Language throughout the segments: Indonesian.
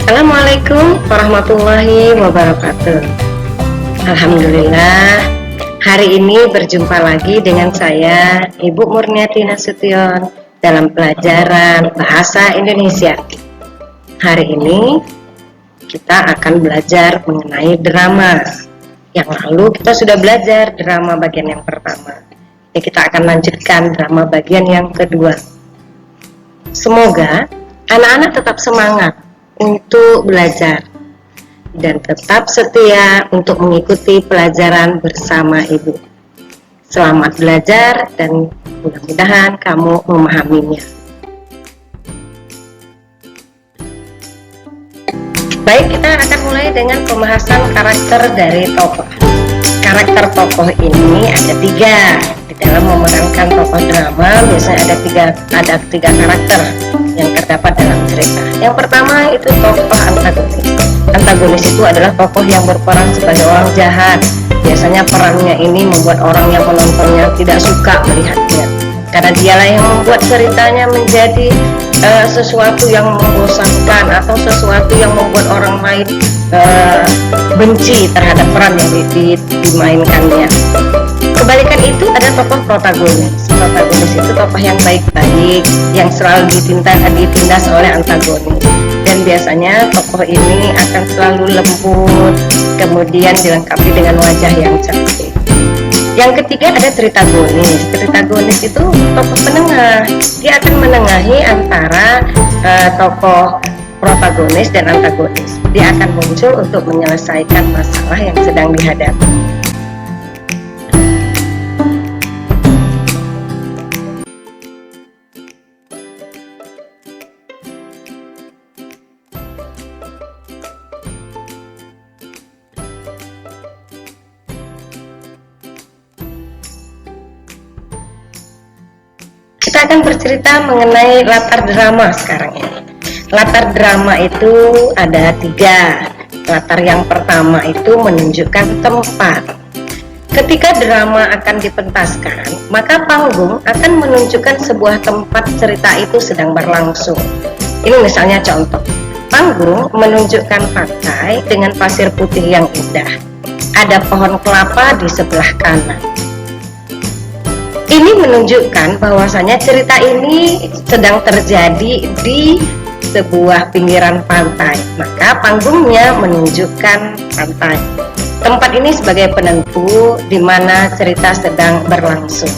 Assalamualaikum warahmatullahi wabarakatuh. Alhamdulillah, hari ini berjumpa lagi dengan saya, Ibu Murniati Nasution, dalam pelajaran Bahasa Indonesia. Hari ini kita akan belajar mengenai drama. Yang lalu kita sudah belajar drama bagian yang pertama. Ini kita akan lanjutkan drama bagian yang kedua. Semoga anak-anak tetap semangat untuk belajar dan tetap setia untuk mengikuti pelajaran bersama Ibu. Selamat belajar dan mudah-mudahan kamu memahaminya. Baik, kita akan mulai dengan pembahasan karakter dari tokoh. Karakter tokoh ini ada 3. Di dalam memerankan tokoh drama biasanya ada tiga karakter yang terdapat dalam cerita. Yang pertama itu tokoh antagonis. Antagonis itu adalah tokoh yang berperan sebagai orang jahat. Biasanya perannya ini membuat orang yang menontonnya tidak suka melihatnya, karena dialah yang membuat ceritanya menjadi sesuatu yang membosankan atau sesuatu yang membuat orang lain benci terhadap peran yang dimainkannya. Kebalikan itu ada tokoh protagonis. Protagonis itu tokoh yang baik-baik, yang selalu ditindas oleh antagonis. Dan biasanya tokoh ini akan selalu lembut, kemudian dilengkapi dengan wajah yang cantik. Yang ketiga ada tritagonis. Tritagonis itu tokoh penengah. Dia akan menengahi antara tokoh protagonis dan antagonis. Dia akan muncul untuk menyelesaikan masalah yang sedang dihadapi. Kita akan bercerita mengenai latar drama sekarang ini. Latar drama itu ada 3. Latar yang pertama itu menunjukkan tempat. Ketika drama akan dipentaskan, maka panggung akan menunjukkan sebuah tempat cerita itu sedang berlangsung. Ini misalnya contoh. Panggung menunjukkan pantai dengan pasir putih yang indah. Ada pohon kelapa di sebelah kanan. Ini menunjukkan bahwasanya cerita ini sedang terjadi di sebuah pinggiran pantai. Maka panggungnya menunjukkan pantai. Tempat ini sebagai penentu di mana cerita sedang berlangsung.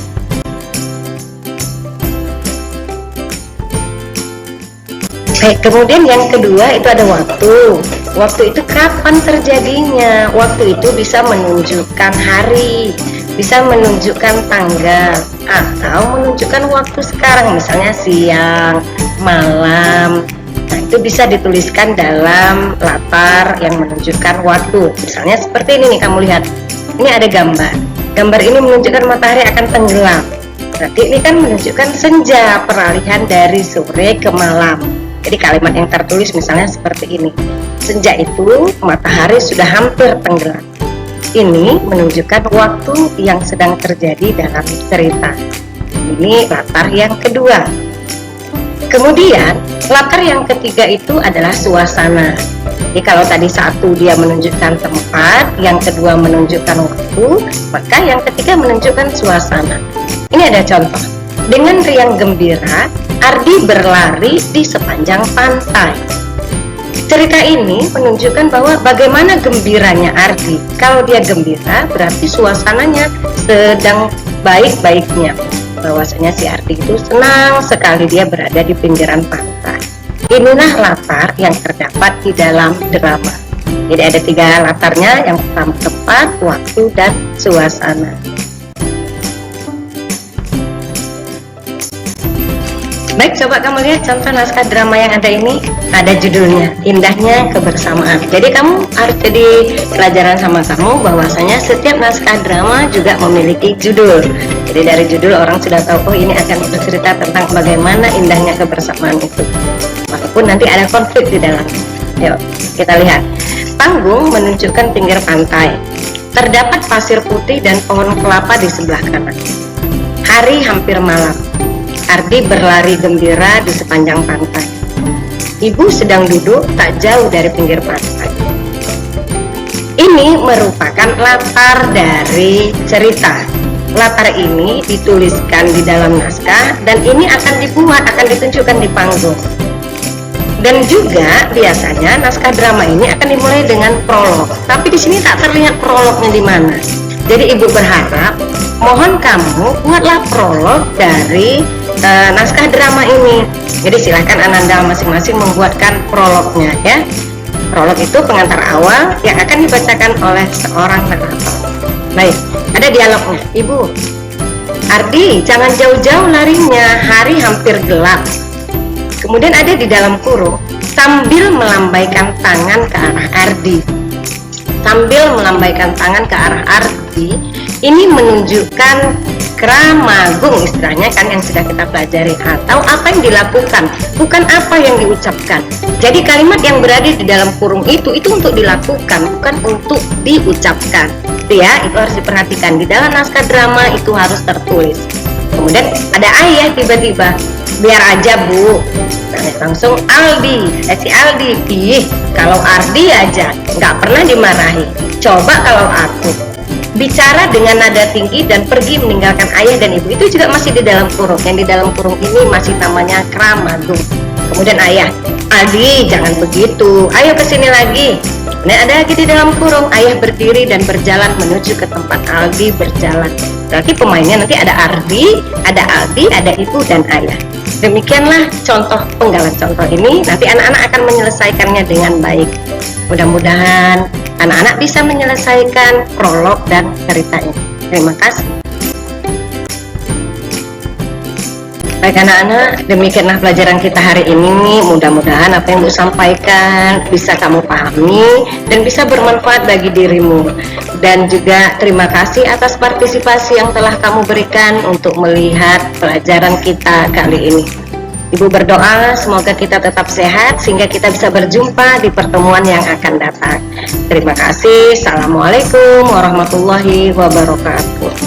Kemudian yang kedua itu ada waktu. Waktu itu kapan terjadinya? Waktu itu bisa menunjukkan hari, bisa menunjukkan tanggal, atau menunjukkan waktu sekarang, misalnya siang, malam. Nah, itu bisa dituliskan dalam latar yang menunjukkan waktu. Misalnya seperti ini nih, kamu lihat. Ini ada gambar. Gambar ini menunjukkan matahari akan tenggelam. Berarti ini kan menunjukkan senja, peralihan dari sore ke malam. Jadi kalimat yang tertulis misalnya seperti ini. Senja itu matahari sudah hampir tenggelam. Ini menunjukkan waktu yang sedang terjadi dalam cerita. Ini latar yang kedua. Kemudian latar yang ketiga itu adalah suasana. Jadi kalau tadi satu dia menunjukkan tempat, yang kedua menunjukkan waktu, maka yang ketiga menunjukkan suasana. Ini ada contoh. Dengan riang gembira, Ardi berlari di sepanjang pantai. Cerita ini menunjukkan bahwa bagaimana gembiranya Ardi. Kalau dia gembira, berarti suasananya sedang baik-baiknya. Bahwasanya si Ardi itu senang sekali dia berada di pinggiran pantai. Inilah latar yang terdapat di dalam drama. Jadi ada 3 latarnya, yang pertama tempat, waktu, dan suasana. Baik, coba kamu lihat contoh naskah drama yang ada ini. Ada judulnya, Indahnya Kebersamaan. Jadi kamu harus jadi pelajaran sama kamu bahwasanya setiap naskah drama juga memiliki judul. Jadi dari judul orang sudah tahu, oh ini akan bercerita tentang bagaimana indahnya kebersamaan itu. Walaupun nanti ada konflik di dalam. Yuk, kita lihat. Panggung menunjukkan pinggir pantai. Terdapat pasir putih dan pohon kelapa di sebelah kanan. Hari hampir malam. Ardi berlari gembira di sepanjang pantai. Ibu sedang duduk tak jauh dari pinggir pantai. Ini merupakan latar dari cerita. Latar ini dituliskan di dalam naskah dan ini akan ditunjukkan di panggung. Dan juga biasanya naskah drama ini akan dimulai dengan prolog. Tapi di sini tak terlihat prolognya di mana. Jadi ibu berharap mohon kamu buatlah prolog dari naskah drama ini. Jadi silahkan Ananda masing-masing membuatkan prolognya ya. Prolog itu pengantar awal yang akan dibacakan oleh seorang narator. Baik, ada dialognya. Ibu, Ardi, jangan jauh-jauh larinya, hari hampir gelap. Kemudian ada di dalam kurung, sambil melambaikan tangan ke arah Ardi. Sambil melambaikan tangan ke arah Ardi, ini menunjukkan kramagung istilahnya kan yang sudah kita pelajari, atau apa yang dilakukan, bukan apa yang diucapkan. Jadi kalimat yang berada di dalam kurung itu untuk dilakukan, bukan untuk diucapkan. Itu ya, itu harus diperhatikan. Di dalam naskah drama itu harus tertulis. Kemudian ada ayah tiba-tiba, biar aja bu, langsung Aldi, si Aldi, ih kalau Ardi aja nggak pernah dimarahi, coba kalau aku bicara dengan nada tinggi dan pergi meninggalkan ayah dan ibu, itu juga masih di dalam kurung. Yang di dalam kurung ini masih namanya kramagung. Kemudian ayah, Aldi jangan begitu, ayo kesini lagi. Nah ada lagi di dalam kurung, ayah berdiri dan berjalan menuju ke tempat Aldi berjalan. Berarti pemainnya nanti ada Ardi, ada Aldi, ada ibu dan ayah. Demikianlah contoh penggalan contoh ini. Nanti anak-anak akan menyelesaikannya dengan baik. Mudah-mudahan anak-anak bisa menyelesaikan prolog dan cerita ini. Terima kasih. Baik anak-anak, demikianlah pelajaran kita hari ini. Mudah-mudahan apa yang Ibu sampaikan bisa kamu pahami dan bisa bermanfaat bagi dirimu. Dan juga terima kasih atas partisipasi yang telah kamu berikan untuk melihat pelajaran kita kali ini. Ibu berdoa semoga kita tetap sehat sehingga kita bisa berjumpa di pertemuan yang akan datang. Terima kasih. Assalamualaikum warahmatullahi wabarakatuh.